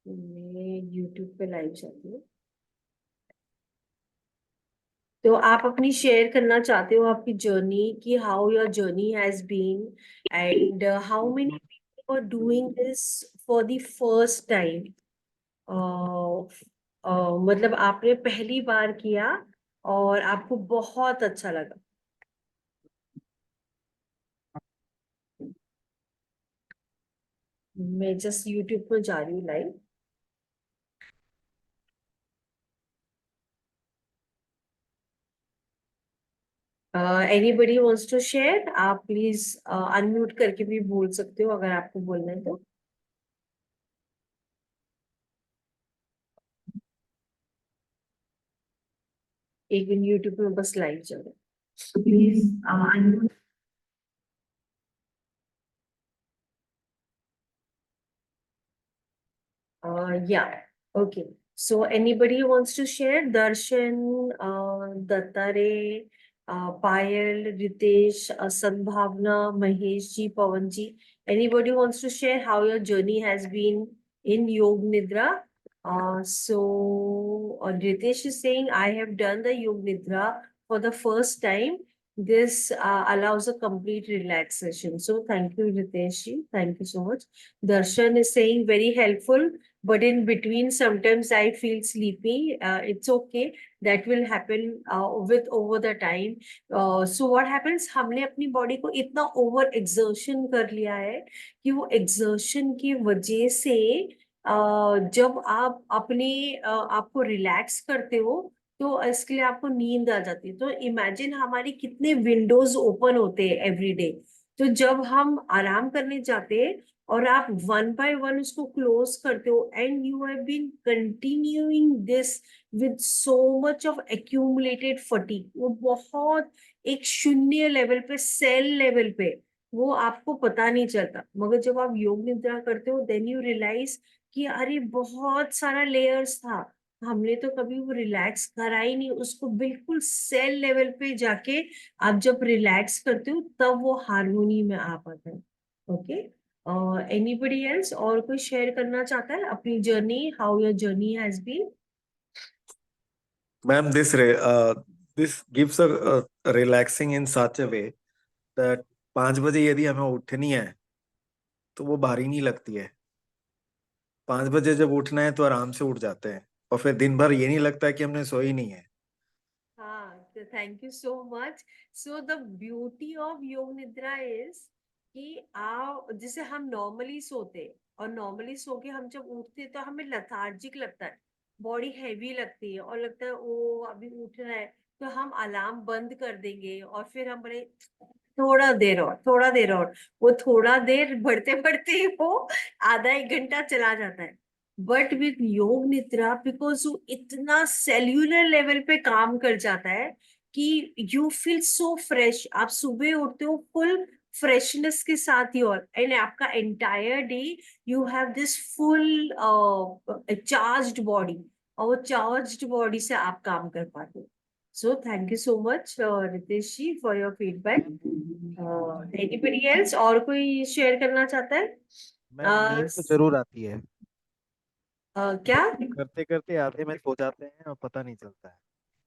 मैं यूट्यूब पे लाइव जाती हूँ। तो आप अपनी शेयर करना चाहते हो आपकी जर्नी कि how your journey has been and how many people are doing this for the first time. मतलब आपने पहली बार किया और आपको बहुत अच्छा लगा। मैं जस्ट यूट्यूब पर जा रही हूँ live. Anybody wants to share, आप प्लीज अनम्यूट करके भी बोल सकते हो अगर आपको बोलना है तो। एक दिन यूट्यूब में बस लाइव चल रहा है, please unmute. Yeah, okay. So anybody wants to share? Darshan, Dattare, Payal, Ritesh, Sadbhavna, Mahesh ji, Pawan ji. Anybody wants to share how your journey has been in Yog Nidra? Ritesh is saying, I have done the Yog Nidra for the first time. This allows a complete relaxation. So thank you, Ritesh ji. Thank you so much. Darshan is saying very helpful, but in between sometimes I feel sleepy. It's okay, that will happen with over the time. So what happens, हमने अपनी body को इतना over exertion कर लिया है कि वो exertion की वजह से जब आप अपने आपको रिलैक्स करते हो तो इसके लिए आपको नींद आ जाती है। तो इमेजिन हमारी कितने विंडोज ओपन होते हैं एवरी डे। तो जब हम आराम करने जाते हैं और आप वन बाय वन उसको क्लोज करते हो and you have been continuing this with so much of accumulated fatigue, वो बहुत एक शून्य लेवल पे, सेल लेवल पे, वो आपको पता नहीं चलता। मगर जब आप योग निद्रा करते हो देन यू रियलाइज कि अरे बहुत सारा लेयर्स था, हमने तो कभी वो रिलैक्स करा ही नहीं उसको। बिल्कुल सेल लेवल पे जाके आप जब रिलैक्स करते हो तब वो हार्मोनी में आ पाता है। ओके, एनीबडी एल्स और कोई शेयर करना चाहता है अपनी journey, how your journey has been? Ma'am, this gives a relaxing in such a way that 5 बजे यदि हमें उठनी है तो वो भारी नहीं लगती है। 5 बजे जब उठना है तो आराम से उठ जाते हैं और फिर दिन भर ये नहीं लगता है कि हमने सोई नहीं है। हाँ, thank you so much. So the beauty of योग निद्रा इज कि आप जैसे हम नॉर्मली सोते और नॉर्मली सो के हम जब उठते तो हमें लथार्जिक लगता है, बॉडी हैवी लगती है और लगता है ओ अभी उठना है। तो हम अलार्म बंद कर देंगे और फिर हम बोले थोड़ा देर और, थोड़ा देर और। वो थोड़ा देर बढ़ते बढ़ते ही वो आधा एक घंटा चला जाता है। बट विद योग निद्रा बिकॉज वो इतना सेल्यूलर लेवल पे काम कर जाता है कि यू फील सो फ्रेश। आप सुबह उठते हो फुल फ्रेशनेस के साथ ही, और एंड आपका entire day you have this full charged body, और वो चार्ज्ड बॉडी से आप काम कर पाते हो। So thank you so much Ritesh ji for your feedback. Anybody else और कोई शेयर करना चाहता है? मैम, नींद तो जरूर आती है। क्या? करते करते आधे में सो जाते हैं और पता नहीं चलता है।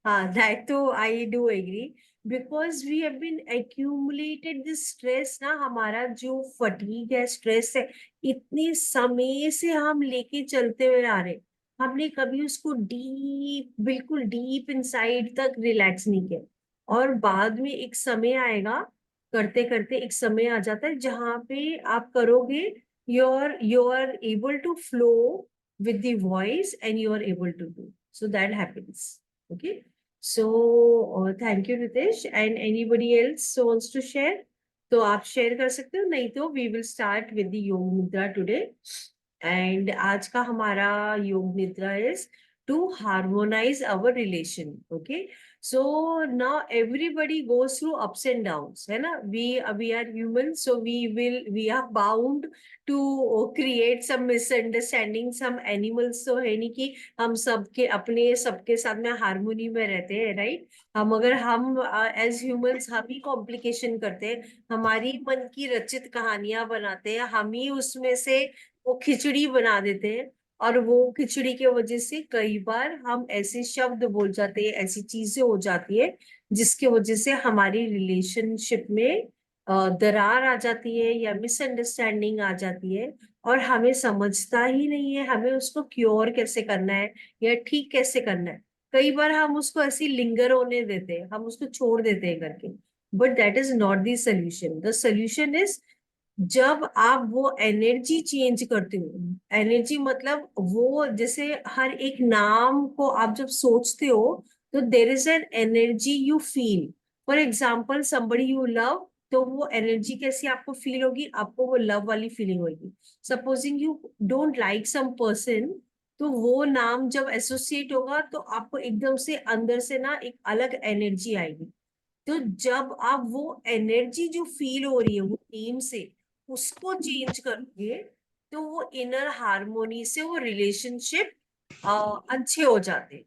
हाँ, that too I do agree because we have been accumulated this stress ना, हमारा जो फटीग है, स्ट्रेस है, इतने समय से हम लेके चलते हुए आ रहे, हमने कभी उसको डीप, बिल्कुल डीप इनसाइड तक रिलैक्स नहीं किया। और बाद में एक समय आएगा, करते करते एक समय आ जाता है जहां पे आप करोगे, you are able to flow with the voice and you are able to do, so that happens. Okay. So, thank you, Ritesh. And anybody else wants to share? तो आप शेयर कर सकते हो, नहीं तो we will start with the yoga nidra today. And आज का हमारा yoga nidra is to harmonise our relation. Okay, so now everybody goes through ups and downs, है ना। We are human, so we are bound to create some misunderstanding, some animals तो है नहीं कि हम सबके अपने सबके साथ में हार्मोनी में रहते हैं, राइट। हम एज ह्यूमंस हम ही कॉम्प्लिकेशन करते हैं, हमारी मन की रचित कहानियां बनाते हैं, हम ही उसमें से वो खिचड़ी बना देते हैं। और वो खिचड़ी के वजह से कई बार हम ऐसे शब्द बोल जाते हैं, ऐसी चीजें हो जाती है जिसकी वजह से हमारी रिलेशनशिप में दरार आ जाती है या मिसअंडरस्टैंडिंग आ जाती है, और हमें समझता ही नहीं है हमें उसको क्योर कैसे करना है या ठीक कैसे करना है। कई बार हम उसको ऐसी लिंगर होने देते हैं, हम उसको छोड़ देते हैं करके, but that is not the solution. The solution is जब आप वो एनर्जी चेंज करते हो, एनर्जी मतलब वो जैसे हर एक नाम को आप जब सोचते हो तो there is an energy you feel. For example somebody you love, तो वो एनर्जी कैसी आपको फील होगी, आपको वो लव वाली फीलिंग होगी। Supposing you don't like some person, तो वो नाम जब एसोसिएट होगा तो आपको एकदम से अंदर से ना एक अलग एनर्जी आएगी। तो जब आप वो एनर्जी जो फील हो रही है वो नेम से उसको चेंज करोगे, तो वो इनर हार्मोनी से वो रिलेशनशिप अच्छे हो जाते हैं।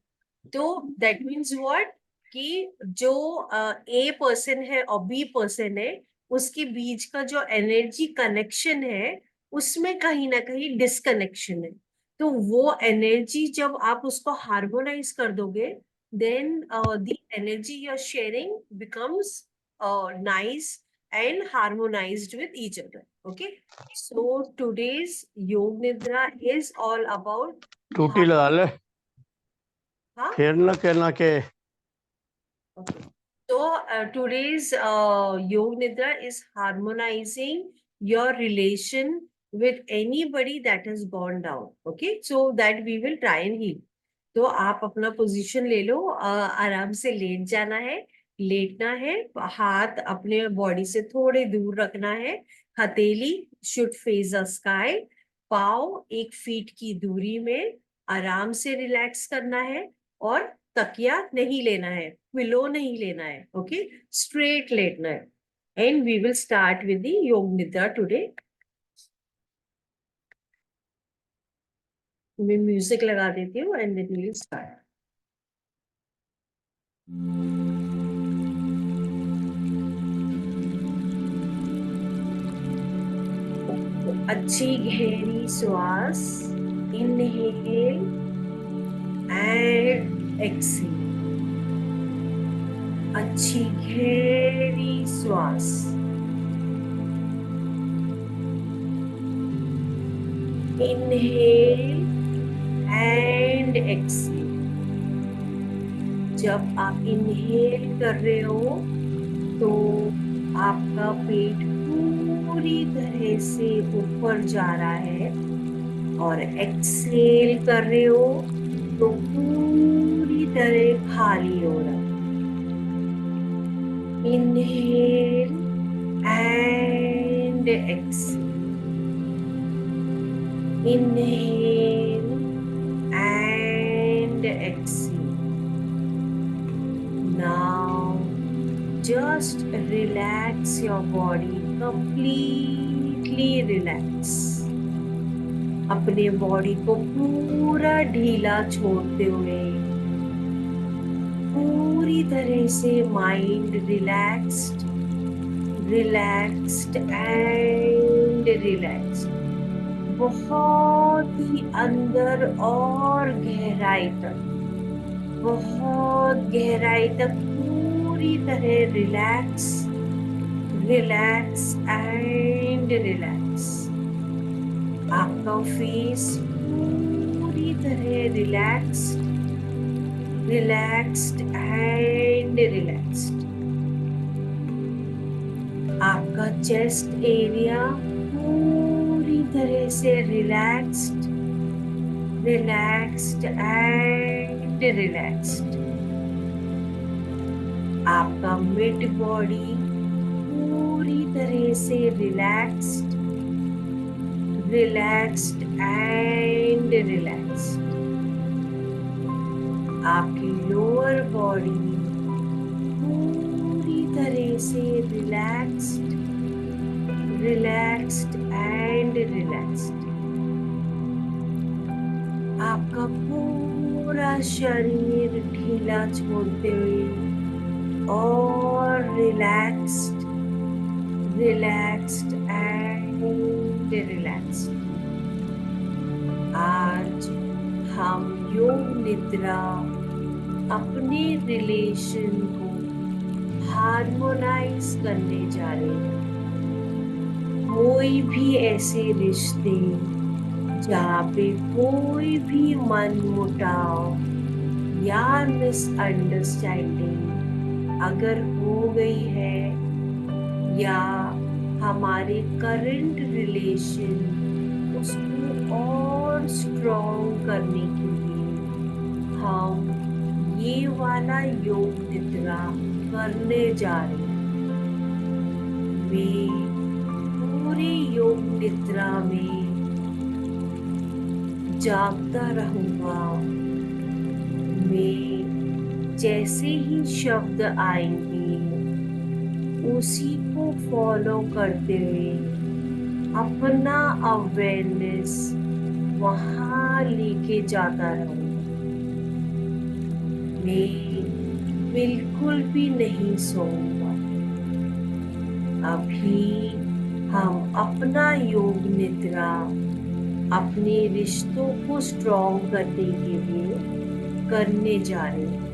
तो दैट मीन्स व्हाट, कि जो ए पर्सन है और बी पर्सन है उसके बीच का जो एनर्जी कनेक्शन है उसमें कहीं ना कहीं डिसकनेक्शन है। तो वो एनर्जी जब आप उसको हार्मोनाइज कर दोगे, then the energy you're sharing becomes nice and harmonized with each other. Okay, so today's Yog Nidra is all about टूटी लगा ले, huh? फिर न कहना के Okay. So today's Yog Nidra is harmonizing your relation with anybody that has gone down. Okay, so that we will try and heal. तो आप अपना पोजीशन ले लो, आराम से लेट जाना है, लेटना है, हाथ अपने बॉडी से थोड़े दूर रखना है, हथेली शुड फेस द स्काई, पाँव 1 फीट की दूरी में, आराम से रिलैक्स करना है, और तकिया नहीं लेना है, पिलो नहीं लेना है। ओके, स्ट्रेट लेटना है। And we will start with the yoga nidra today. मैं म्यूजिक लगा देती हूँ and then we will start. अच्छी गहरी श्वास, इनहेल एंड एक्सेल। अच्छी गहरी श्वास, इनहेल एंड एक्सेल। जब आप इनहेल कर रहे हो तो आपका पेट पूरी तरह से ऊपर जा रहा है, और एक्सेल कर रहे हो तो पूरी तरह खाली हो रहा है। Inhale and exhale, inhale and exhale. Now just relax your body, completely relax. अपने बॉडी को पूरा ढीला छोड़ते हुए पूरी तरह से mind relaxed, relaxed and relaxed, बहुत ही अंदर और गहराई तक, बहुत गहराई तक पूरी तरह रिलैक्स, रिलैक्स एंड रिलैक्स। आपका फेस पूरी तरह रिलैक्स्ड, रिलैक्स्ड एंड रिलैक्स्ड। आपका चेस्ट एरिया पूरी तरह से रिलैक्स्ड, रिलैक्स्ड एंड रिलैक्स्ड। आपका मिड बॉडी पूरी तरह से रिलैक्स्ड, रिलैक्स्ड एंड रिलैक्स्ड। आपकी लोअर बॉडी पूरी तरह से रिलैक्स्ड, रिलैक्स्ड एंड रिलैक्स्ड। आपका पूरा शरीर ढीला छोड़ते हुए और रिलैक्स्ड, रिलैक्स्ड एंड रिलैक्स्ड। आज हम योग निद्रा अपने रिलेशन को हार्मोनाइज करने जा रहे हैं। कोई भी ऐसे रिश्ते जहाँ पे कोई भी मनमुटाव या मिसअंडरस्टैंडिंग अगर हो गई है, या हमारे करंट रिलेशन उसको और स्ट्रॉन्ग करने के लिए हम ये वाला योग निद्रा करने जा रहे हैं। मैं पूरी योग निद्रा में जागता रहूंगा। मैं जैसे ही शब्द आएंगे उसी को फॉलो करते हुए अपना अवेयरनेस वहां लेके जाता रहूंगा। मैं बिल्कुल भी नहीं सोऊंगा। अभी हम अपना योग निद्रा अपने रिश्तों को स्ट्रॉन्ग करने के लिए करने जा रहे हैं।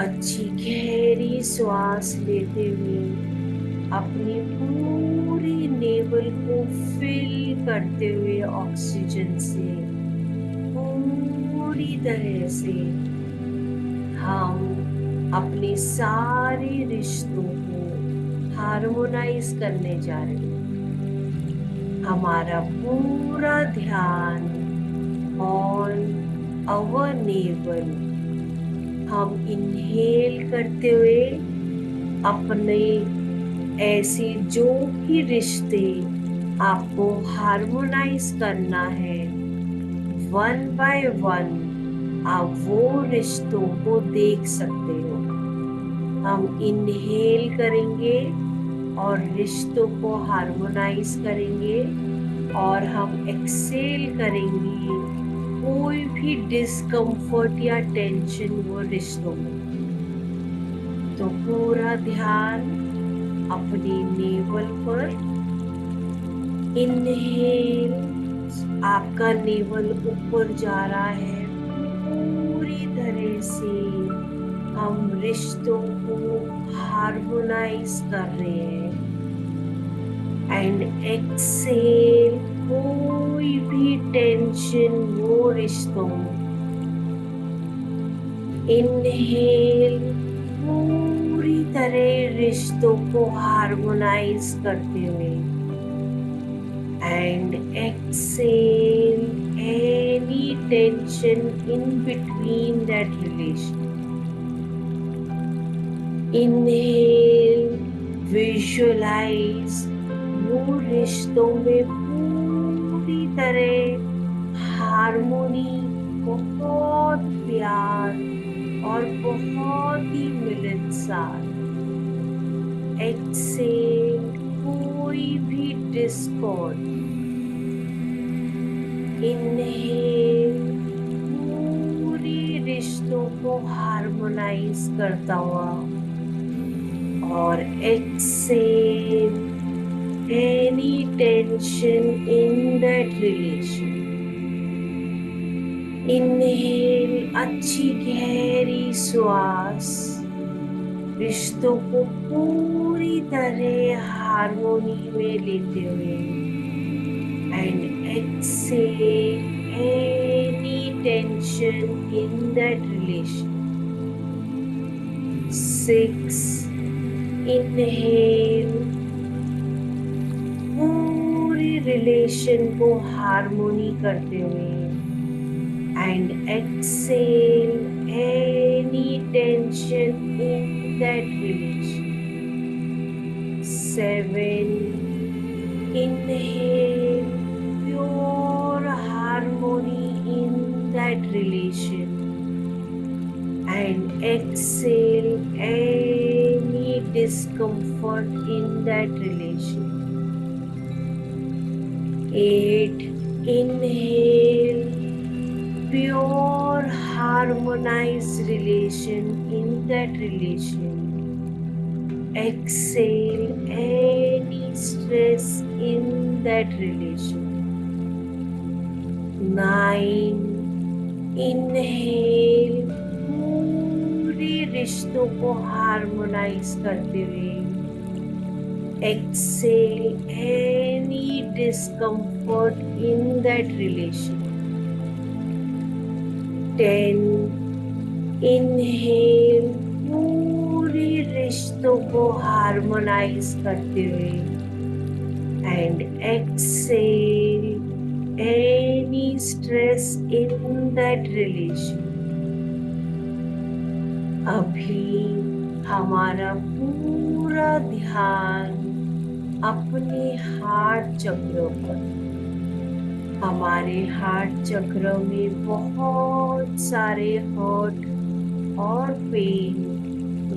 अच्छी गहरी श्वास लेते हुए अपनी पूरी नेवल को फिल करते हुए ऑक्सीजन से पूरी तरह से हम अपने सारे रिश्तों को हार्मोनाइज करने जा रहे हैं। हमारा पूरा ध्यान ऑन आवर नेवल। हम इनहेल करते हुए अपने ऐसे जो भी रिश्ते आपको हार्मोनाइज करना है, वन बाय वन आप वो रिश्तों को देख सकते हो। हम इनहेल करेंगे और रिश्तों को हार्मोनाइज करेंगे, और हम एक्सेल करेंगे कोई भी डिस्कम्फर्ट या टेंशन वो रिश्तों में। तो पूरा ध्यान अपनी नेवल पर। इनहेल, आपका नेवल ऊपर जा रहा है। पूरी तरह से हम रिश्तों को हार्मोनाइज कर रहे हैं। एंड एक्सेल, कोई भी टेंशन वो रिश्तों में। इनहेल, पूरी तरह रिश्तों को हार्मोनाइज करते हुए, and exhale any tension in between that relation. Inhale, visualise वो रिश्तों में पूरी तरह हार्मोनी, बहुत प्यार और बहुत ही मिलनसार। एक्सेल, कोई भी डिस्कॉर्ड। इनहेल, पूरी रिश्तों को हार्मोनाइज करता हुआ, और Excel any tension in that relation. Inhale, अच्छी गहरी श्वास रिश्तों को पूरी तरह हार्मोनी में लेते हुए, and exhale any tension in that relation. 6. Inhale, पूरी रिलेशन को हार्मोनी करते हुए, and exhale any tension in that relation. 7. Inhale, pure harmony in that relation, and exhale any discomfort in that relation. 8. Inhale, pure harmonized relation in that relation. Exhale any stress in that relation. 9. Inhale, पूरे रिश्तों को harmonise करते हुए। Exhale any discomfort in that relation. 10. Inhale, पूरे रिश्तों को harmonise करते हुए। And exhale any stress in that relation. अभी हमारा पूरा ध्यान अपने हार्ट चक्र पर। हमारे हार्ट चक्र में बहुत सारे हर्ट और पेन,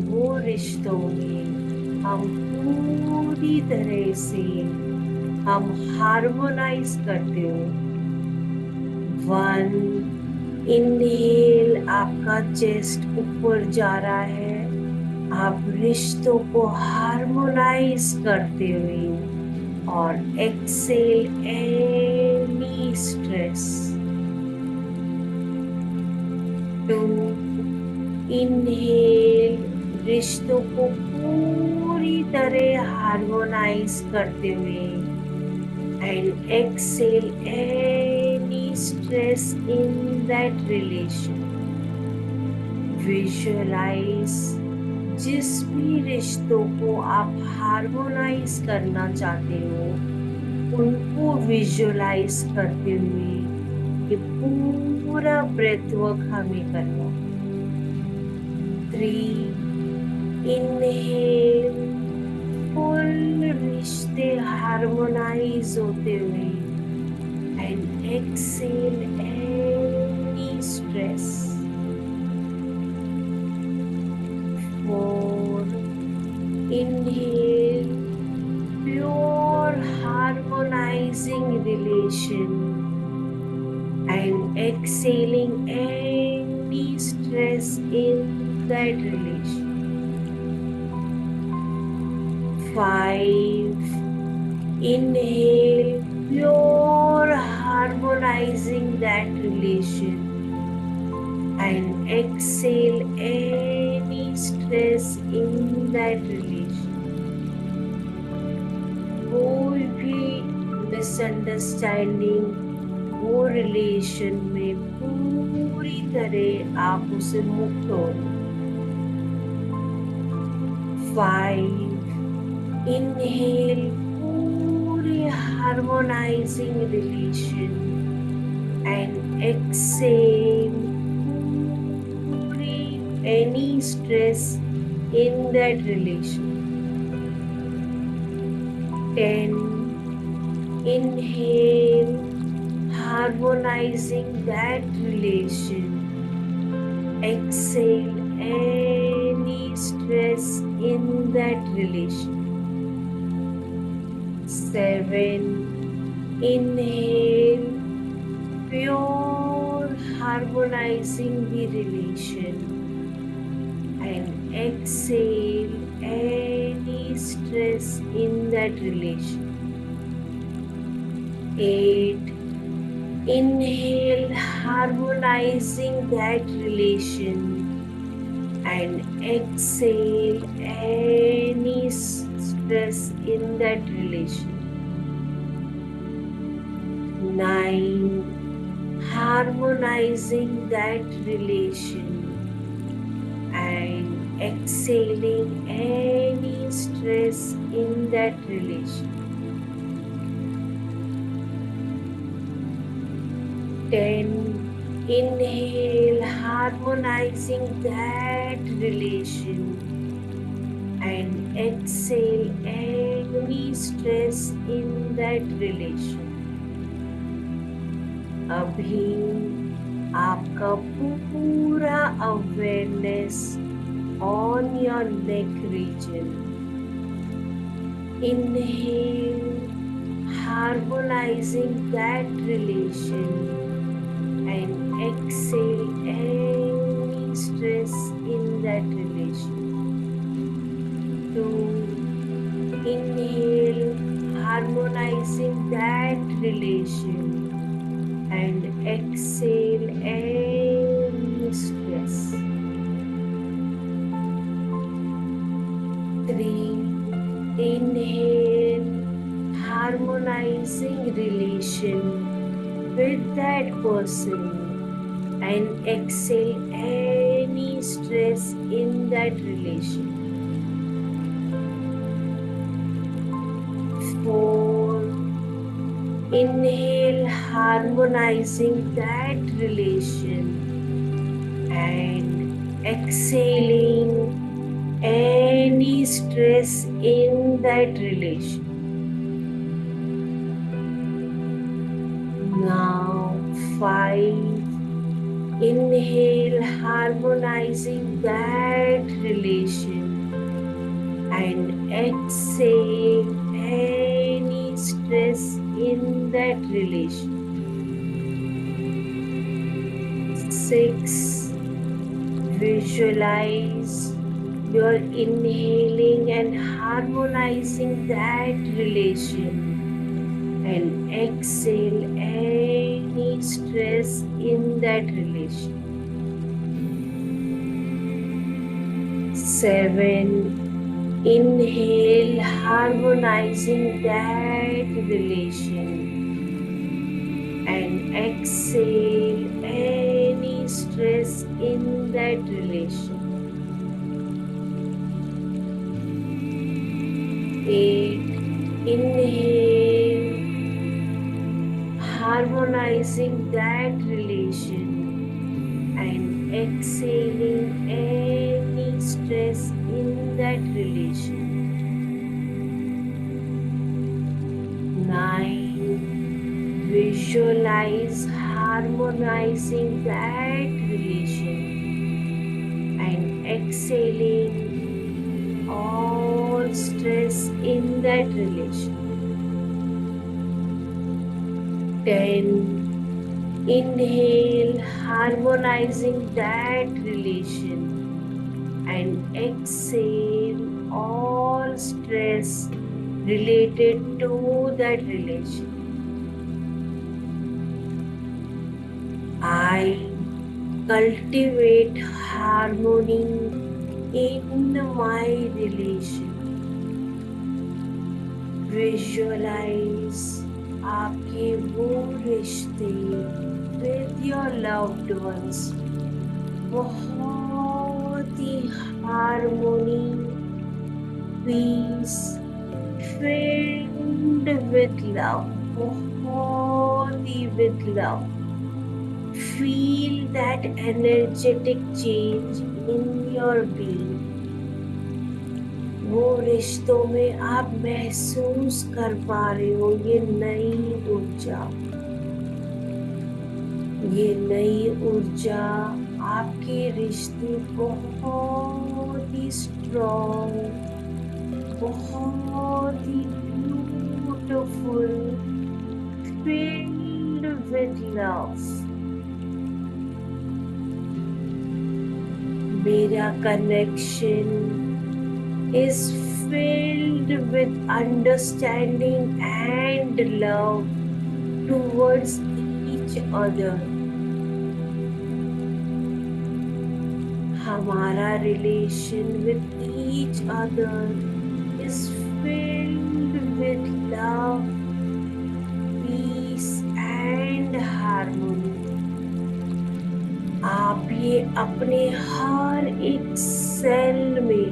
वो रिश्तों में हम पूरी तरह से हम हार्मोनाइज करते हो। 1. इनहेल, आपका चेस्ट ऊपर जा रहा है, आप रिश्तों को हार्मोनाइज करते हुए। और एक्सेल एनी स्ट्रेस। 2. इनहेल, रिश्तों को पूरी तरह हार्मोनाइज करते हुए। And exhale any stress in that relation. Visualize जिस भी रिश्तों को आप हार्मोनाइज करना चाहते हो, उनको विजुअलाइज करते हुए ये पूरा ब्रेथ वर्क हमें करना। 3. इनहेल, फुल रिश्ते हार्मोनाइज होते हुए। And exhale any stress. 4. Inhale, pure harmonising relation. And exhaling any stress in that relation. 5. Inhale, pure harmonizing that relation. And exhale any stress in that relation. कोई भी misunderstanding वो relation में पूरी तरह आप उसे मुक्त हो। 5. Inhale, पूरी harmonizing relation. And exhale, पूरी any stress in that relation. 10. Inhale, harmonizing that relation. Exhale any stress in that relation. 7. Inhale, pure harmonizing the relation. And exhale any stress in that relation. 8. Inhale, harmonizing that relation. And exhale any stress in that relation. 9. Harmonizing that relation. And exhaling any stress in that relation. 10. Inhale, harmonizing that relation. And exhale any stress in that relation. अभी आपका पूरा awareness on your neck region. Inhale, harmonizing that relation. And exhale any stress in that relation. 2. Inhale, harmonizing that relation. and exhale any stress. 3. Inhale, harmonizing relation with that person, and exhale any stress in that relation. 4. Inhale, harmonizing that relation, and exhaling any stress in that relation. Now, 5. Inhale, harmonizing that relation, and exhale any stress in that relation. 6. Visualize you're inhaling and harmonizing that relation, and exhale any stress in that relation. 7. Inhale, harmonizing that relation, and exhale any stress in that relation. 8. Inhale, harmonizing that relation, and exhaling any stress in that relation. 9. Visualize harmonizing that relation, and exhaling all stress in that relation. 10. Inhale, harmonizing that relation, and exhale all stress related to that relation. I cultivate harmony in my relation. Visualize आपके वो रिश्ते with your loved ones बहुत ही harmony, peace, filled with love, बहुत ही with love. Feel that energetic change in your being. वो रिश्तों में आप महसूस कर पा रहे हो ये नई ऊर्जा आपके रिश्ते बहुत ही स्ट्रॉन्ग, बहुत ही ब्यूटीफुल, filled with love. मेरा connection is filled with understanding and love towards each other. हमारा relation with each other is filled with love, peace and harmony. आप ये अपने हर एक सेल में,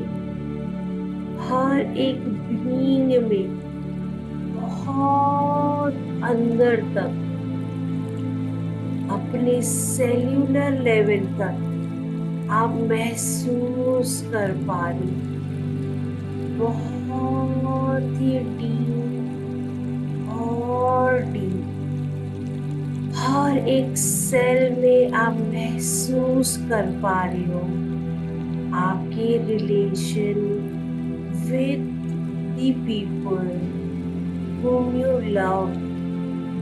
हर एक बीइंग में, बहुत अंदर तक, अपने सेल्यूलर लेवल तक आप महसूस कर पा रहे, बहुत ही डीप और डीप, हर एक सेल में आप महसूस कर पा रहे हो आपकी relation with the people whom you love,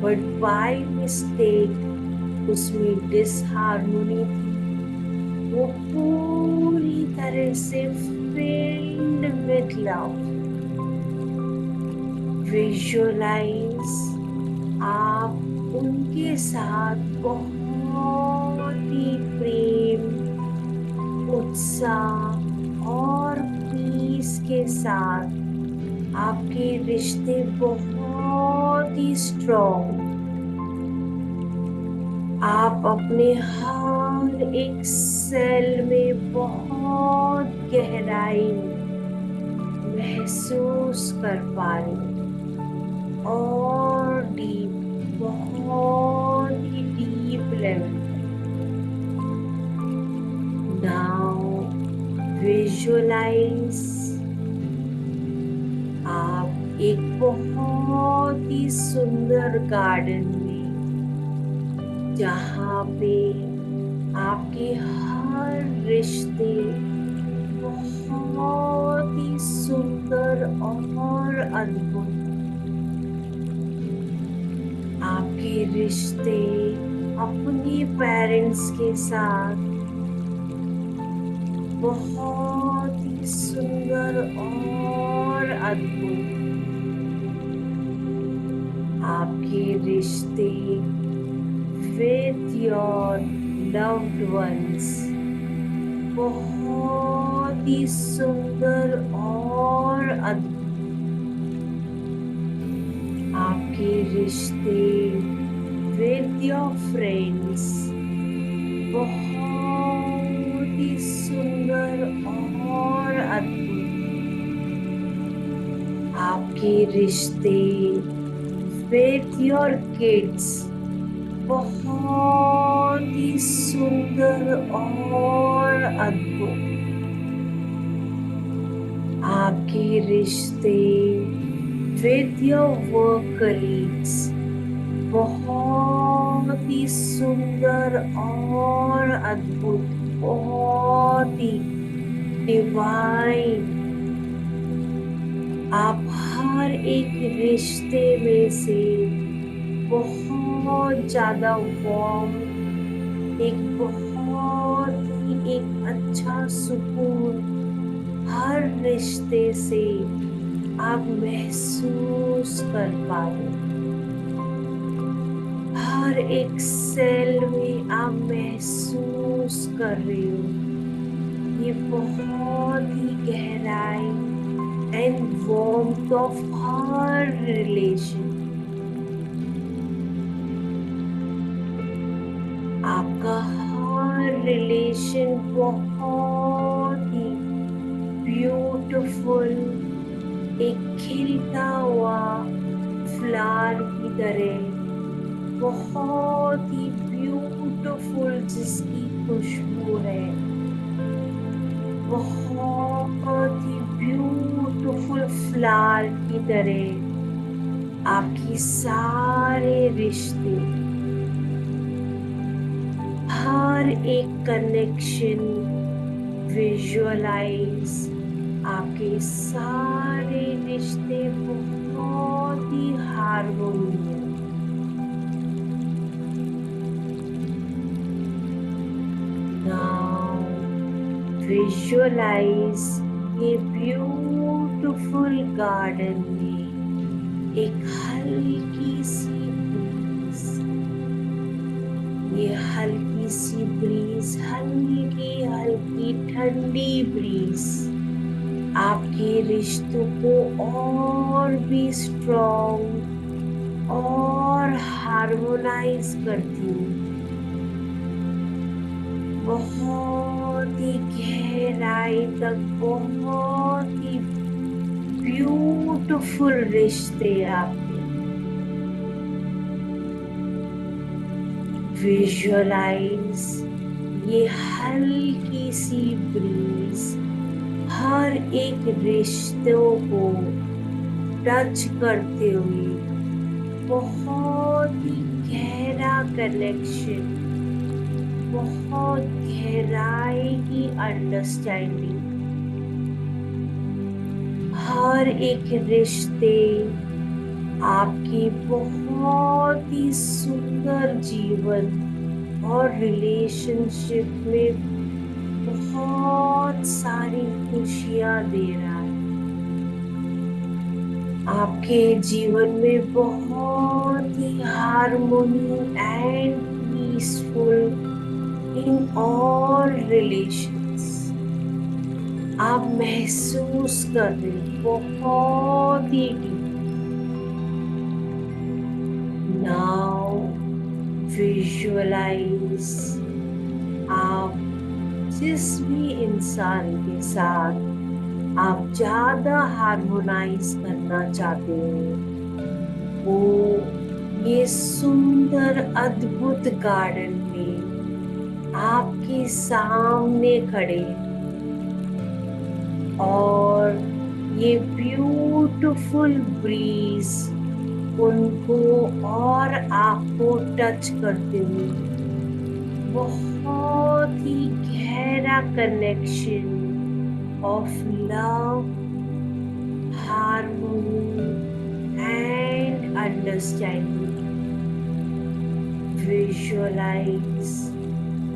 but by mistake उसमें disharmony थी, वो पूरी तरह से filled with love. Visualize आप उनके साथ बहुत ही प्रेम, उत्साह और पीस के साथ आपके रिश्ते बहुत ही स्ट्रॉन्ग, आप अपने हर एक सेल में बहुत गहराई महसूस कर पा रहे हैं और डीप, बहुत ही डीप लेवल। नाउ विजुअलाइज आप एक बहुत ही सुंदर गार्डन में, जहाँ पे आपके हर रिश्ते बहुत ही सुंदर और अद्भुत, आपके रिश्ते अपने पेरेंट्स के साथ बहुत ही सुंदर और अद्भुत, आपके रिश्ते with your loved ones बहुत ही सुंदर और अद्भुत, आपके रिश्ते with your friends बहुत ही सुंदर और अद्भुत, आपके रिश्ते with your kids बहुत ही सुंदर और अद्भुत, आपके रिश्ते with your work colleagues बहुत ही सुंदर और अद्भुत, बहुत ही डिवाइन, आप हर एक रिश्ते में से बहुत ज्यादा वार्म, एक बहुत ही एक अच्छा सुकून हर रिश्ते से आप महसूस कर पा रहे हो, हर एक सेल में आप महसूस कर रहे हो ये बहुत ही गहराई and warmth of her relation. आपका हर रिलेशन बहुत ही ब्यूटीफुल, एक खिलता हुआ फ्लावर की तरह, बहुत ही ब्यूटीफुल जिसकी खुशबू है, बहुत ही ब्यूटीफुल फ्लावर की तरह आपकी सारे रिश्ते, हर एक कनेक्शन विजुअलाइज, आपके सारे रिश्ते बहुत ही हार्मोनियस, नाउ विजुअलाइज ये ब्यूटीफुल गार्डन में एक हल्की सी ब्रीज, ये हल्की सी ब्रीज, हल्की हल्की ठंडी ब्रीज आपके रिश्तों को और भी स्ट्रॉन्ग और हार्मोनाइज करती है, बहुत ही गहराई तक बहुत ही ब्यूटीफुल रिश्ते आपके। विजुअलाइज ये हल्की सी ब्रीज हर एक रिश्तों को टच करते हुए बहुत ही गहरा कनेक्शन, बहुत गहराई की अंडरस्टैंडिंग, हर एक रिश्ते आपकी बहुत ही सुंदर जीवन और रिलेशनशिप में बहुत सारी खुशियां दे रहा है, आपके जीवन में बहुत ही harmony harmony and peaceful in all relations. आप महसूस कर रहे हो बहुत ही deep. Now visualize आप जिस भी इंसान के साथ आप ज्यादा हार्मोनाइज करना चाहते हो वो ये सुंदर अद्भुत गार्डन में आपके सामने खड़े और ये ब्यूटीफुल ब्रीज उनको और आपको टच करते हुए बहुत ही गहरा connection of love, harmony and understanding. Visualize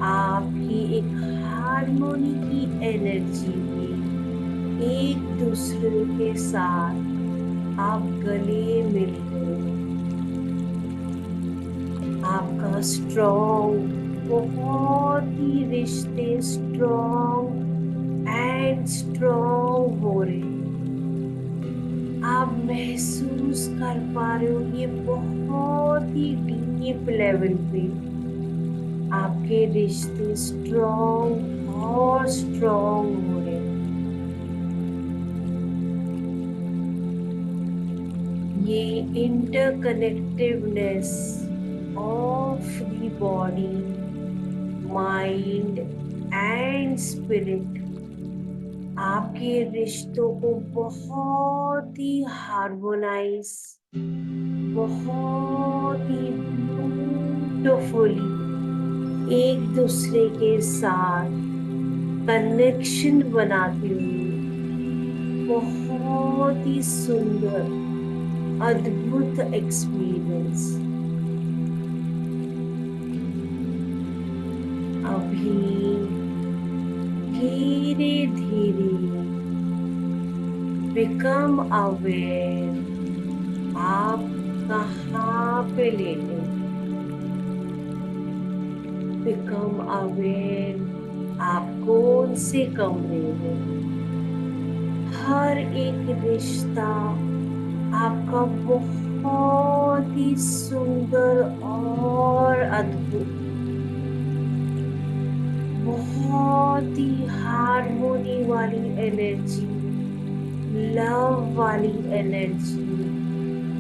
आपकी एक हार्मोनी की एनर्जी में एक दूसरे के साथ आप गले मिल रहे हो. आपका स्ट्रॉन्ग बहुत ही रिश्ते स्ट्रॉन्ग एंड स्ट्रॉन्ग हो रहे. आप महसूस कर पा रहे हो ये बहुत ही डीप लेवल पे आपके रिश्ते स्ट्रॉन्ग और स्ट्रॉन्ग हो रहे. ये interconnectiveness of the body mind and spirit आपके रिश्तों को बहुत ही हार्मोनाइज बहुत ही ब्यूटीफुली एक दूसरे के साथ कनेक्शन बनाते हुए बहुत ही सुंदर अद्भुत एक्सपीरियंस. अभी धीरे धीरे बिकम अवेयर आप कहाँ पे लेटे. बिकम अवेयर आप कौन से कमरे में. हर एक रिश्ता आपका बहुत ही सुंदर और अद्भुत बहुत ही हार्मोनी वाली एनर्जी लव वाली एनर्जी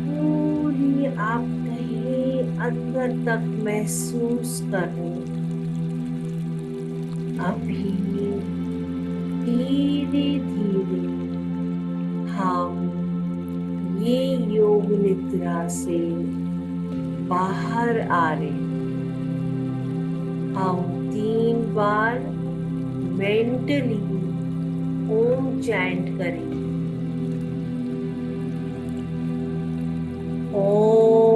पूरी आप कहीं अंदर तक महसूस कर रहे हो. अभी धीरे धीरे हम ये योग निद्रा से बाहर आ रहे. हम 3 बार मेंटली ओम चैंट करेंगे. ओम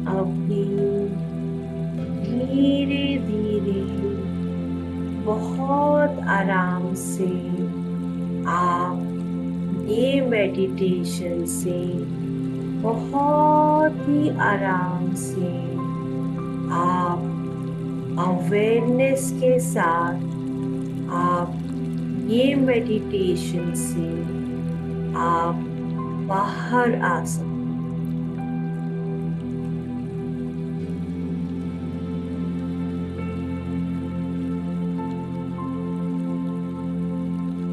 अभी धीरे धीरे बहुत आराम से आप ये मेडिटेशन से बहुत ही आराम से आप अवेयरनेस के साथ आप ये मेडिटेशन से आप बाहर आ सकते